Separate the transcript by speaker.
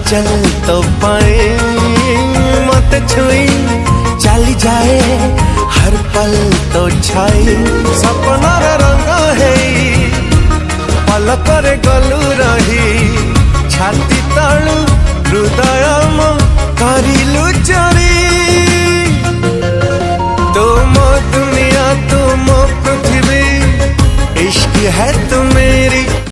Speaker 1: चल तो पाए मत छुई चली जाए हर पल तो छाई सपना रंग है पल पर गलु रही छाती तलु हृदय करिलु चोरी तुम दुनिया तुम पृथ्वी इश्क है तुम्हें